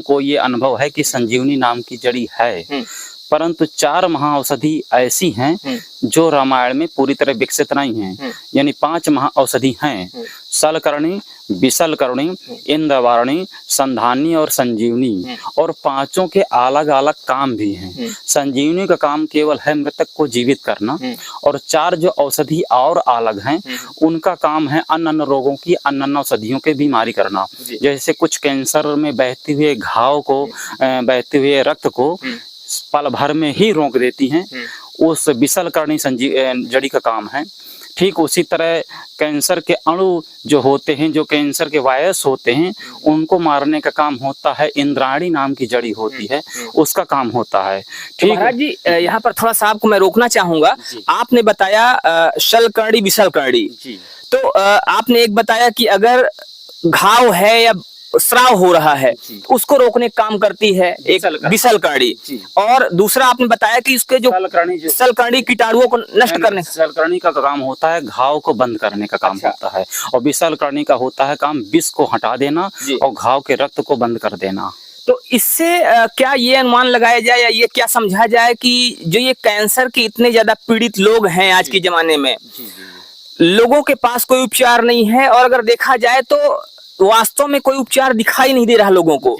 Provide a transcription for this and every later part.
को ये अनुभव है कि संजीवनी नाम की जड़ी है, परंतु 4 महाऔषधि ऐसी हैं जो रामायण में पूरी तरह विकसित नहीं हैं। यानी 5 महाऔषधि हैं, सलकर्णी, विसलकर्णी, इंद्रवारणी, संधानी और संजीवनी, और 5ओं के अलग अलग काम भी हैं। संजीवनी का काम केवल है मृतक को जीवित करना, और 4 जो औषधि और अलग हैं उनका काम है अन्य रोगों की अन्य औषधियों के बीमारी करना। जैसे कुछ कैंसर में बहते हुए घाव को, बहते हुए रक्त को पल भर में ही रोक देती हैं, उस विसलकर्णी जड़ी का काम है। ठीक उसी तरह कैंसर के अणु जो होते हैं, जो कैंसर के वायरस होते हैं, उनको मारने का काम होता है इंद्राणी नाम की जड़ी होती है, उसका काम होता है। ठीक महाराज जी, यहाँ पर थोड़ा सा आपको मैं रोकना चाहूंगा। आपने बताया शलकर्णी विसलकर्णी, तो आपने एक बताया कि अगर घाव है या स्राव हो रहा है उसको रोकने का काम करती है एक विसलकर्णी, और दूसरा आपने बताया कि उसके जो सलकर्णी कीटाणुओं को नष्ट करने, सलकर्णी का काम होता है घाव को बंद करने का काम होता है, और विसलकर्णी का होता है काम विष को हटा देना और घाव के रक्त को बंद कर देना। तो इससे क्या ये अनुमान लगाया जाए या ये क्या समझा जाए कि जो ये कैंसर के इतने ज्यादा पीड़ित लोग हैं आज के जमाने में, लोगों के पास कोई उपचार नहीं है, और अगर देखा जाए तो वास्तव में कोई उपचार दिखाई नहीं दे रहा लोगों को,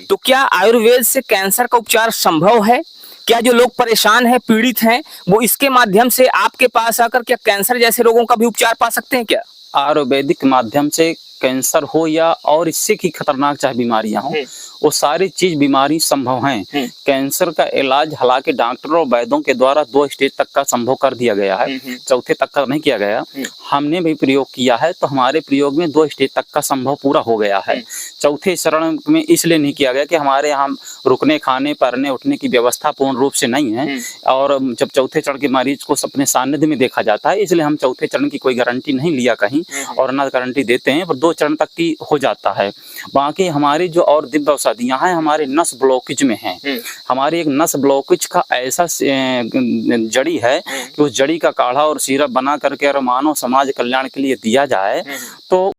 तो क्या आयुर्वेद से कैंसर का उपचार संभव है? क्या जो लोग परेशान हैं, पीड़ित हैं, वो इसके माध्यम से आपके पास आकर क्या कैंसर जैसे रोगों का भी उपचार पा सकते हैं क्या? आयुर्वेदिक माध्यम से कैंसर हो या और इससे की खतरनाक चाहे बीमारियां हो, वो सारी चीज बीमारी संभव हैं। कैंसर का इलाज हालांकि डॉक्टरों और वैद्यों के द्वारा 2 स्टेज तक का संभव कर दिया गया है, 4थे तक का नहीं किया गया। हमने भी प्रयोग किया है तो हमारे प्रयोग में 2 स्टेज तक का संभव पूरा हो गया है। 4थे चरण में इसलिए नहीं किया गया कि हमारे यहाँ रुकने, खाने, पढ़ने, उठने की व्यवस्था पूर्ण रूप से नहीं है, और जब 4थे चरण के मरीज को अपने सानिध्य में देखा जाता है, इसलिए हम 4थे चरण की कोई गारंटी नहीं लिया कहीं, और न गारंटी देते हैं, पर 2 चरण तक की हो जाता है। बाकी हमारी जो और दिव्य औषधियां हैं हमारे नस ब्लॉकेज में हैं। हमारी एक नस ब्लॉकेज का ऐसा जड़ी है कि उस जड़ी का काढ़ा और सिरप बना करके और मानव समाज कल्याण के लिए दिया जाए तो